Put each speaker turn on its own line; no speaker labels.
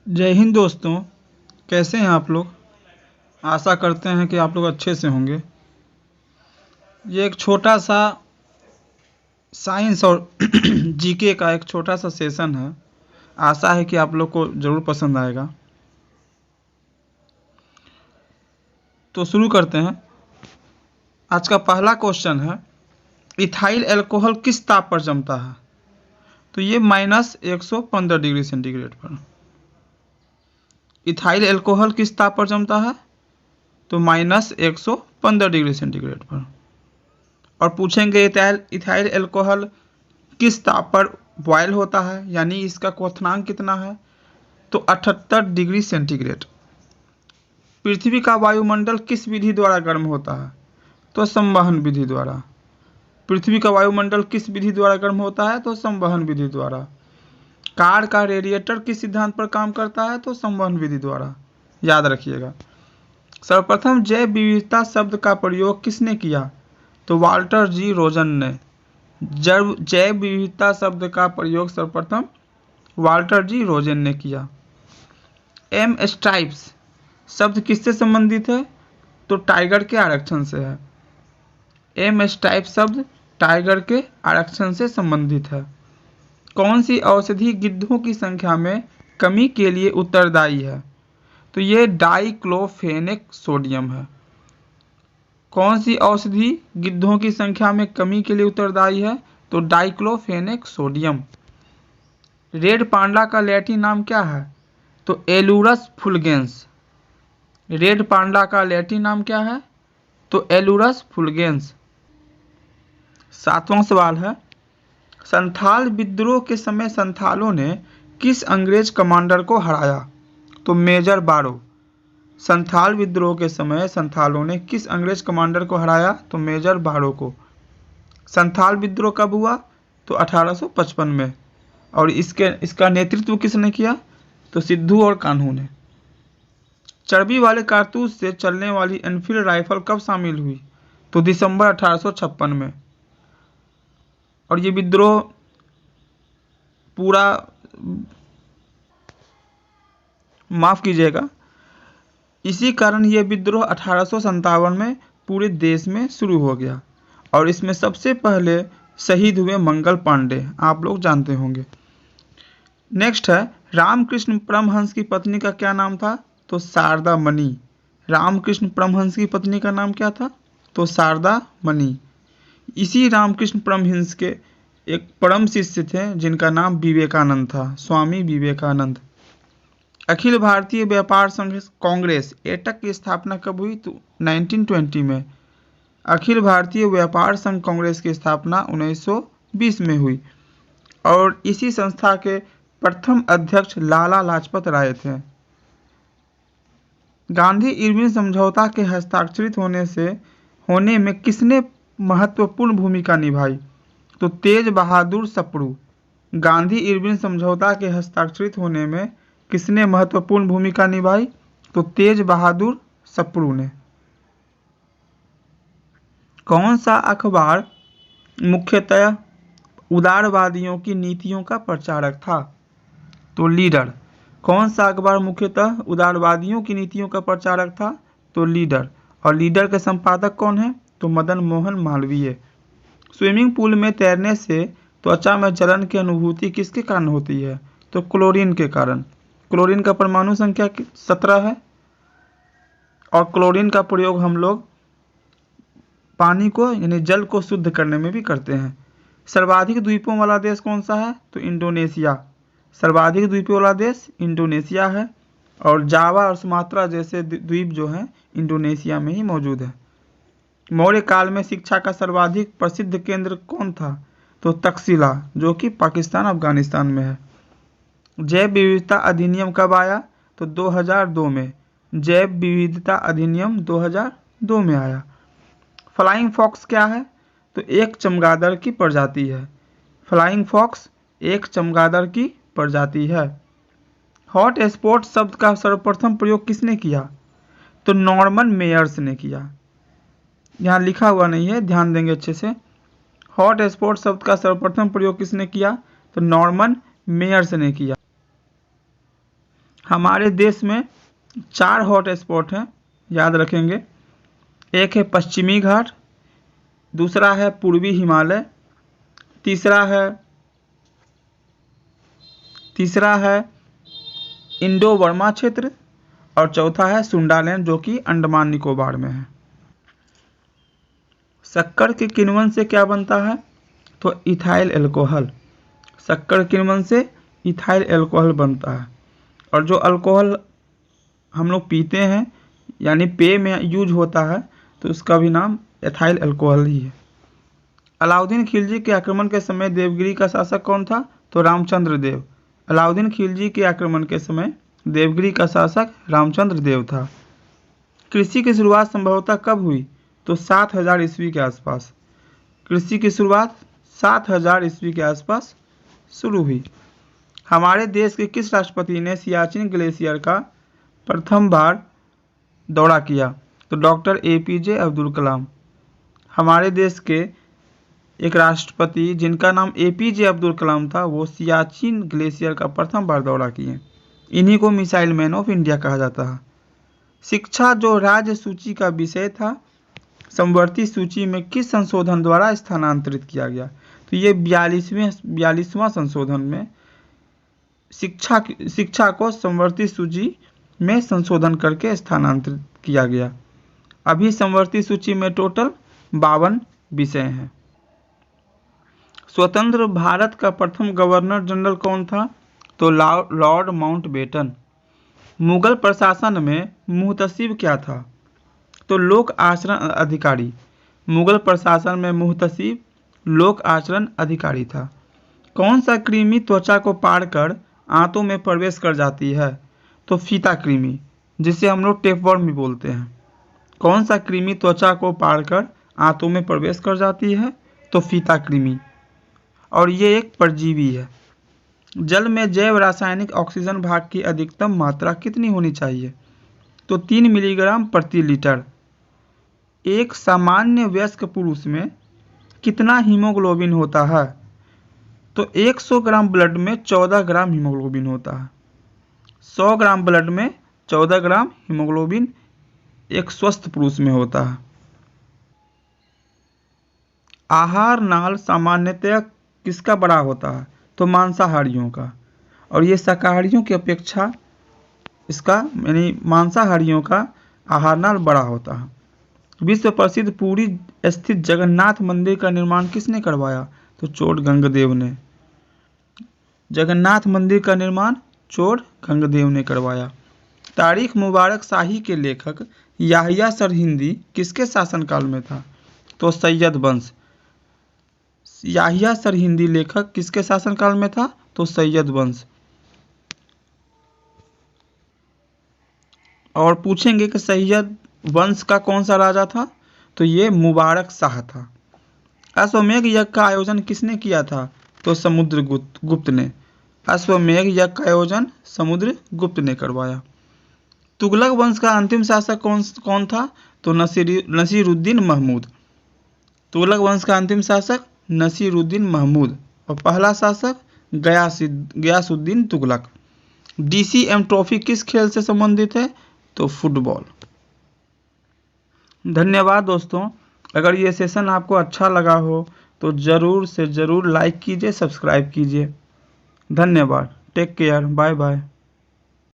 जय हिंद दोस्तों। कैसे हैं आप लोग? आशा करते हैं कि आप लोग अच्छे से होंगे। ये एक छोटा सा साइंस और जीके का एक छोटा सा सेशन है। आशा है कि आप लोग को ज़रूर पसंद आएगा। तो शुरू करते हैं। आज का पहला क्वेश्चन है, इथाइल अल्कोहल किस ताप पर जमता है? तो ये -115 डिग्री सेंटीग्रेड पर। इथाइल अल्कोहल किस ताप पर जमता है? तो -115 डिग्री सेंटीग्रेड पर। और पूछेंगे इथाइल अल्कोहल किस ताप पर बॉयल होता है, यानी इसका क्वथनांक कितना है? तो 78 डिग्री सेंटीग्रेड। पृथ्वी का वायुमंडल किस विधि द्वारा गर्म होता है? तो संवहन विधि द्वारा। पृथ्वी का वायुमंडल किस विधि द्वारा गर्म होता है? तो संवहन विधि द्वारा। कार का रेडिएटर किस सिद्धांत पर काम करता है? तो संवहन विधि द्वारा। याद रखिएगा। सर्वप्रथम जैव विविधता शब्द का प्रयोग किसने किया? तो वाल्टर जी रोजन ने। जैव विविधता शब्द का प्रयोग सर्वप्रथम वाल्टर जी रोजन ने किया। एम स्ट्राइप्स शब्द किससे संबंधित है? तो टाइगर के आरक्षण से है। एम स्ट्राइप्स शब्द टाइगर के आरक्षण से संबंधित है। कौन सी औषधि गिद्धों की संख्या में कमी के लिए उत्तरदायी है? तो ये डाइक्लोफेनेक सोडियम है। कौन सी औषधि गिद्धों की संख्या में कमी के लिए उत्तरदायी है? तो डाइक्लोफेनेक सोडियम। रेड पांडा का लैटिन नाम क्या है? तो एलुरस फुल्गेंस। रेड पांडा का लैटिन नाम क्या है? तो एलुरस फुल्गेंस। 7वां सवाल है, संथाल विद्रोह के समय संथालों ने किस अंग्रेज कमांडर को हराया? तो मेजर बारो। संथाल विद्रोह के समय संथालों ने किस अंग्रेज कमांडर को हराया? तो मेजर बारो को। संथाल विद्रोह कब हुआ? तो 1855 में। और इसका नेतृत्व किसने किया? तो सिद्धू और कान्हू ने। चर्बी वाले कारतूस से चलने वाली एनफील्ड राइफल कब शामिल हुई? तो दिसंबर 1856 में। और ये विद्रोह पूरा, माफ कीजिएगा, इसी कारण यह विद्रोह 1857 में पूरे देश में शुरू हो गया। और इसमें सबसे पहले शहीद हुए मंगल पांडे, आप लोग जानते होंगे। नेक्स्ट है, रामकृष्ण परमहंस की पत्नी का क्या नाम था? तो शारदा मणि। रामकृष्ण परमहंस की पत्नी का नाम क्या था? तो शारदा मणि। इसी रामकृष्ण परमहंस के एक परम शिष्य थे जिनका नाम विवेकानंद था, स्वामी विवेकानंद। अखिल भारतीय व्यापार संघ कांग्रेस एटक की स्थापना कब हुई? तो 1920 में। अखिल भारतीय व्यापार संघ कांग्रेस की स्थापना 1920 में हुई। और इसी संस्था के प्रथम अध्यक्ष लाला लाजपत राय थे। गांधी इरविन समझौता के हस्ताक्षरित होने में किसने महत्वपूर्ण भूमिका निभाई? तो तेज बहादुर सप्रू। गांधी इरविन समझौता के हस्ताक्षरित होने में किसने महत्वपूर्ण भूमिका निभाई? तो तेज बहादुर सप्रू ने। कौन सा अखबार मुख्यतः उदारवादियों की नीतियों का प्रचारक था? तो लीडर। कौन सा अखबार मुख्यतः उदारवादियों की नीतियों का प्रचारक था? तो लीडर। और लीडर के संपादक कौन है? तो मदन मोहन मालवीय। स्विमिंग पूल में तैरने से त्वचा में जलन की अनुभूति किसके कारण होती है? तो क्लोरीन के कारण। क्लोरीन का परमाणु संख्या 17 है। और क्लोरीन का प्रयोग हम लोग पानी को यानी जल को शुद्ध करने में भी करते हैं। सर्वाधिक द्वीपों वाला देश कौन सा है? तो इंडोनेशिया। सर्वाधिक द्वीपों वाला देश इंडोनेशिया है। और जावा और सुमात्रा जैसे द्वीप जो हैं इंडोनेशिया में ही मौजूद है। मौर्य काल में शिक्षा का सर्वाधिक प्रसिद्ध केंद्र कौन था? तो तक्षशिला, जो कि पाकिस्तान अफगानिस्तान में है। जैव विविधता अधिनियम कब आया? तो 2002 में। जैव विविधता अधिनियम 2002 में आया। फ्लाइंग फॉक्स क्या है? तो एक चमगादड़ की प्रजाति है। फ्लाइंग फॉक्स एक चमगादड़ की प्रजाति है। हॉट स्पॉट शब्द का सर्वप्रथम प्रयोग किसने किया? तो नॉर्मन मेयर्स ने किया। यहाँ लिखा हुआ नहीं है, ध्यान देंगे अच्छे से। हॉट स्पॉट शब्द का सर्वप्रथम प्रयोग किसने किया? तो नॉर्मन मेयर्स ने किया। हमारे देश में 4 हॉट स्पॉट हैं, याद रखेंगे। एक है पश्चिमी घाट, दूसरा है पूर्वी हिमालय, तीसरा है इंडो बर्मा क्षेत्र, और चौथा है सुंडालैंड जो कि अंडमान निकोबार में है। शक्कर के किण्वन से क्या बनता है? तो इथाइल अल्कोहल। शक्कर किण्वन से इथाइल अल्कोहल बनता है। और जो अल्कोहल हम लोग पीते हैं यानी पेय में यूज होता है तो उसका भी नाम एथाइल अल्कोहल ही है। अलाउद्दीन खिलजी के आक्रमण के समय देवगिरी का शासक कौन था? तो रामचंद्र देव। अलाउद्दीन खिलजी के आक्रमण के समय देवगिरी का शासक रामचंद्र देव था। कृषि की शुरुआत संभवतः कब हुई? तो 7000 ईस्वी के आसपास। कृषि की शुरुआत 7000 ईस्वी के आसपास शुरू हुई। हमारे देश के किस राष्ट्रपति ने सियाचिन ग्लेशियर का प्रथम बार दौरा किया? तो डॉक्टर APJ अब्दुल कलाम। हमारे देश के एक राष्ट्रपति जिनका नाम APJ अब्दुल कलाम था वो सियाचिन ग्लेशियर का प्रथम बार दौरा किए। इन्हीं को मिसाइल मैन ऑफ इंडिया कहा जाता है। शिक्षा जो राज्य सूची का विषय था समवर्ती सूची में किस संशोधन द्वारा स्थानांतरित किया गया? तो ये 42वां संशोधन में शिक्षा को समवर्ती सूची में संशोधन करके स्थानांतरित किया गया। अभी समवर्ती सूची में टोटल 52 विषय हैं। स्वतंत्र भारत का प्रथम गवर्नर जनरल कौन था? तो लॉर्ड माउंटबेटन। मुगल प्रशासन में मुहतसिब क्या था? तो लोक आचरण अधिकारी। मुगल प्रशासन में मुहतसिब लोक आचरण अधिकारी था। कौन सा कृमि त्वचा को पार कर आंतों में प्रवेश कर जाती है? तो फीता कृमि, जिसे हम लोग टेपवर्म भी बोलते हैं। कौन सा कृमि त्वचा को पार कर आंतों में प्रवेश कर जाती है? तो फीता कृमि, और ये एक परजीवी है। जल में जैव रासायनिक ऑक्सीजन भाग की अधिकतम मात्रा कितनी होनी चाहिए? तो 3 मिलीग्राम प्रति लीटर। एक सामान्य वयस्क पुरुष में कितना हीमोग्लोबिन होता है? तो 100 ग्राम ब्लड में 14 ग्राम हीमोग्लोबिन होता है। 100 ग्राम ब्लड में 14 ग्राम हीमोग्लोबिन एक स्वस्थ पुरुष में होता है। आहार नाल सामान्यतया किसका बड़ा होता है? तो मांसाहारियों का, और ये शाकाहारियों की अपेक्षा इसका यानी मांसाहारियों का आहार नाल बड़ा होता है। विश्व प्रसिद्ध पुरी स्थित जगन्नाथ मंदिर का निर्माण किसने करवाया? तो चोड़ गंगदेव ने। जगन्नाथ मंदिर का निर्माण चोड़ गंगदेव ने करवाया। तारीख मुबारक शाही के लेखक याहिया सरहिंदी किसके शासनकाल में था? तो सैयद वंश। याहिया सरहिंदी लेखक किसके शासनकाल में था? तो सैयद वंश। और पूछेंगे कि सैयद वंश का कौन सा राजा था? तो ये मुबारक शाह था। अश्वमेध यज्ञ का आयोजन किसने किया था? तो समुद्रगुप्त ने। अश्वमेध यज्ञ का आयोजन समुद्रगुप्त ने करवाया। तुगलक वंश का अंतिम शासक कौन था? तो नसीरुद्दीन महमूद। तुगलक वंश का अंतिम शासक नसीरुद्दीन महमूद, और पहला शासक गयासुद्दीन तुगलक। DCM ट्रॉफी किस खेल से संबंधित है? तो फुटबॉल। धन्यवाद दोस्तों। अगर ये सेशन आपको अच्छा लगा हो तो ज़रूर से ज़रूर लाइक कीजिए, सब्सक्राइब कीजिए। धन्यवाद। Take care. Bye bye.